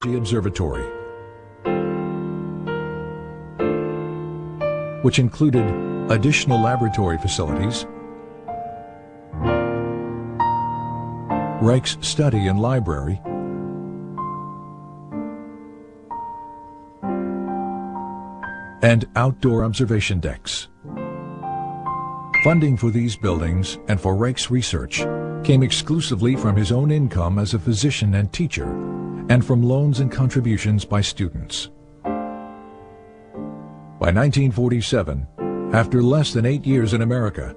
Observatory, which included additional laboratory facilities, Reich's study and library, and outdoor observation decks. Funding for these buildings and for Reich's research came exclusively from his own income as a physician and teacher, and from loans and contributions by students. By 1947, after less than 8 years in America,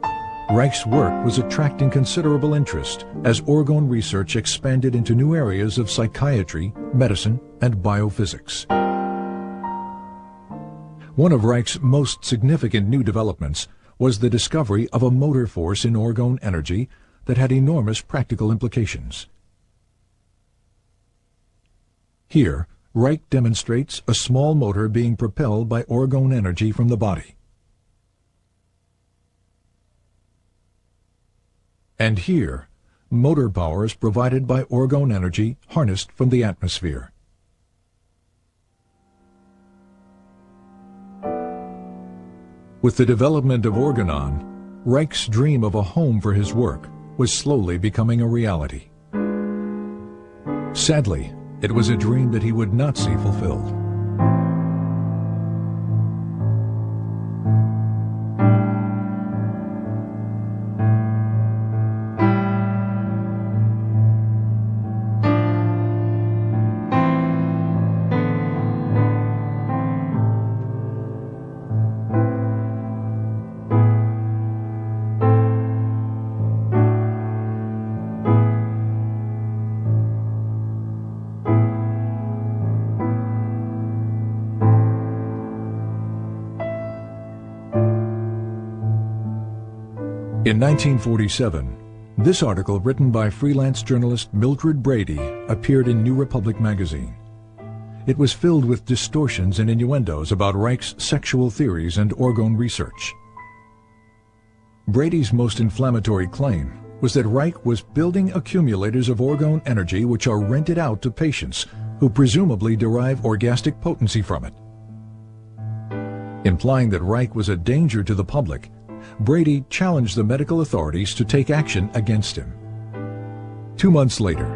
Reich's work was attracting considerable interest as orgone research expanded into new areas of psychiatry, medicine, and biophysics. One of Reich's most significant new developments was the discovery of a motor force in orgone energy that had enormous practical implications. Here, Reich demonstrates a small motor being propelled by orgone energy from the body. And here, motor power is provided by orgone energy harnessed from the atmosphere. With the development of organon, Reich's dream of a home for his work was slowly becoming a reality. Sadly, it was a dream that he would not see fulfilled. In 1947, this article written by freelance journalist Mildred Brady appeared in New Republic magazine. It was filled with distortions and innuendos about Reich's sexual theories and orgone research. Brady's most inflammatory claim was that Reich was building accumulators of orgone energy which are rented out to patients who presumably derive orgastic potency from it. Implying that Reich was a danger to the public, Brady challenged the medical authorities to take action against him. 2 months later,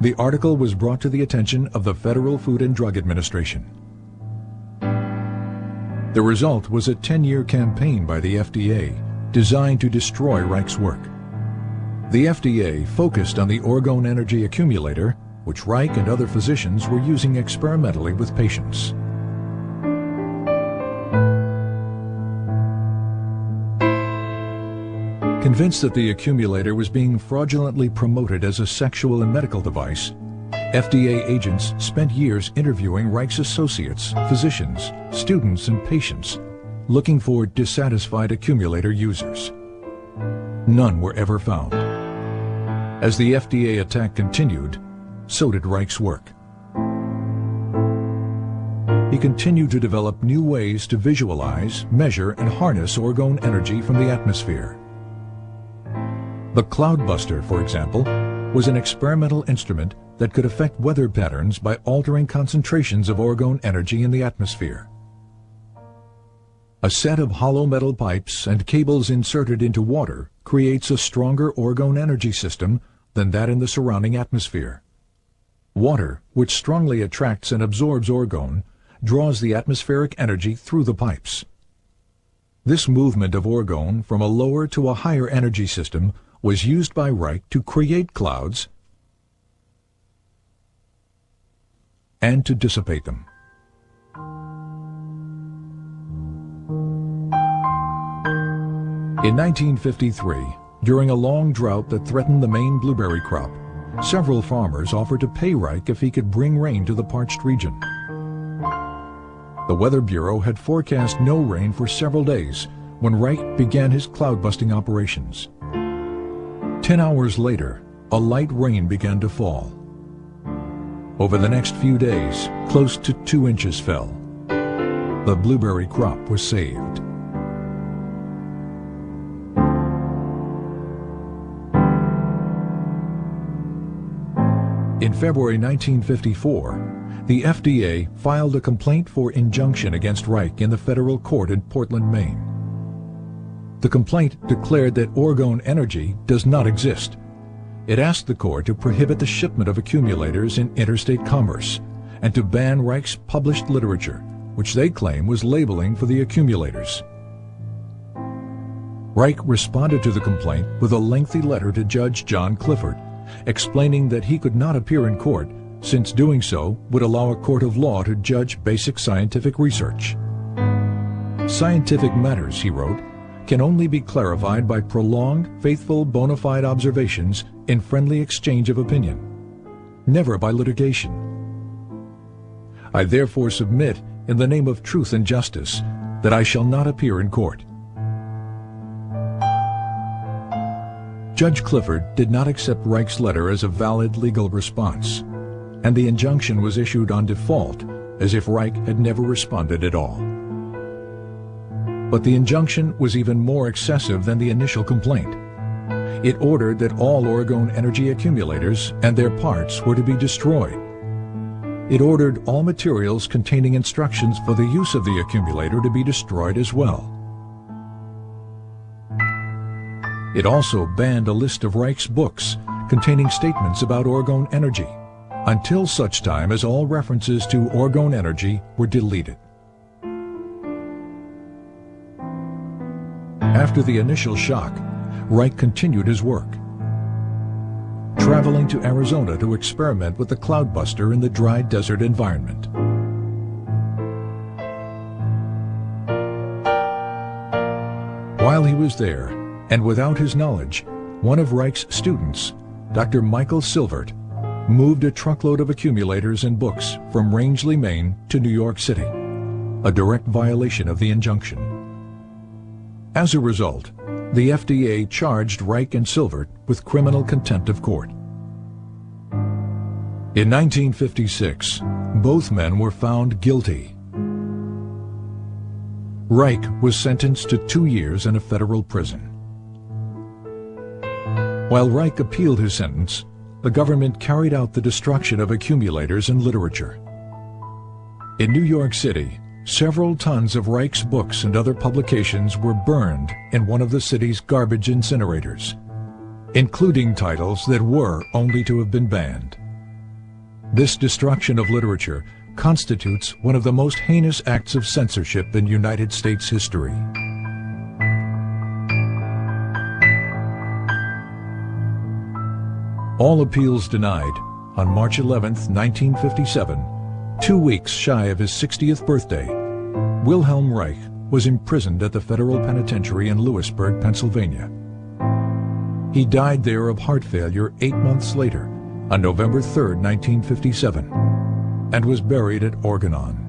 the article was brought to the attention of the Federal Food and Drug Administration. The result was a 10-year campaign by the FDA designed to destroy Reich's work. The FDA focused on the orgone energy accumulator, which Reich and other physicians were using experimentally with patients. Convinced that the accumulator was being fraudulently promoted as a sexual and medical device, FDA agents spent years interviewing Reich's associates, physicians, students, and patients, looking for dissatisfied accumulator users. None were ever found. As the FDA attack continued, so did Reich's work. He continued to develop new ways to visualize, measure, and harness orgone energy from the atmosphere. The Cloudbuster, for example, was an experimental instrument that could affect weather patterns by altering concentrations of orgone energy in the atmosphere. A set of hollow metal pipes and cables inserted into water creates a stronger orgone energy system than that in the surrounding atmosphere. Water, which strongly attracts and absorbs orgone, draws the atmospheric energy through the pipes. This movement of orgone from a lower to a higher energy system was used by Reich to create clouds and to dissipate them. In 1953, during a long drought that threatened the Maine blueberry crop, several farmers offered to pay Reich if he could bring rain to the parched region. The Weather Bureau had forecast no rain for several days when Reich began his cloud-busting operations. 10 hours later, a light rain began to fall. Over the next few days, close to 2 inches fell. The blueberry crop was saved. In February 1954, the FDA filed a complaint for injunction against Reich in the federal court in Portland, Maine. The complaint declared that orgone energy does not exist. It asked the court to prohibit the shipment of accumulators in interstate commerce and to ban Reich's published literature, which they claim was labeling for the accumulators. Reich responded to the complaint with a lengthy letter to Judge John Clifford, explaining that he could not appear in court since doing so would allow a court of law to judge basic scientific research. Scientific matters, he wrote, can only be clarified by prolonged, faithful, bona fide observations in friendly exchange of opinion, never by litigation. I therefore submit, in the name of truth and justice, that I shall not appear in court. Judge Clifford did not accept Reich's letter as a valid legal response, and the injunction was issued on default, as if Reich had never responded at all. But the injunction was even more excessive than the initial complaint. It ordered that all orgone energy accumulators and their parts were to be destroyed. It ordered all materials containing instructions for the use of the accumulator to be destroyed as well. It also banned a list of Reich's books containing statements about orgone energy, until such time as all references to orgone energy were deleted. After the initial shock, Reich continued his work, traveling to Arizona to experiment with the cloudbuster in the dry desert environment. While he was there, and without his knowledge, one of Reich's students, Dr. Michael Silvert, moved a truckload of accumulators and books from Rangeley, Maine to New York City, a direct violation of the injunction. As a result, the FDA charged Reich and Silvert with criminal contempt of court. In 1956, both men were found guilty. Reich was sentenced to 2 years in a federal prison. While Reich appealed his sentence, the government carried out the destruction of accumulators and literature. In New York City, several tons of Reich's books and other publications were burned in one of the city's garbage incinerators, including titles that were only to have been banned. This destruction of literature constitutes one of the most heinous acts of censorship in United States history. All appeals denied. On March 11, 1957, 2 weeks shy of his 60th birthday, Wilhelm Reich was imprisoned at the federal penitentiary in Lewisburg, Pennsylvania. He died there of heart failure 8 months later, on November 3, 1957, and was buried at Organon.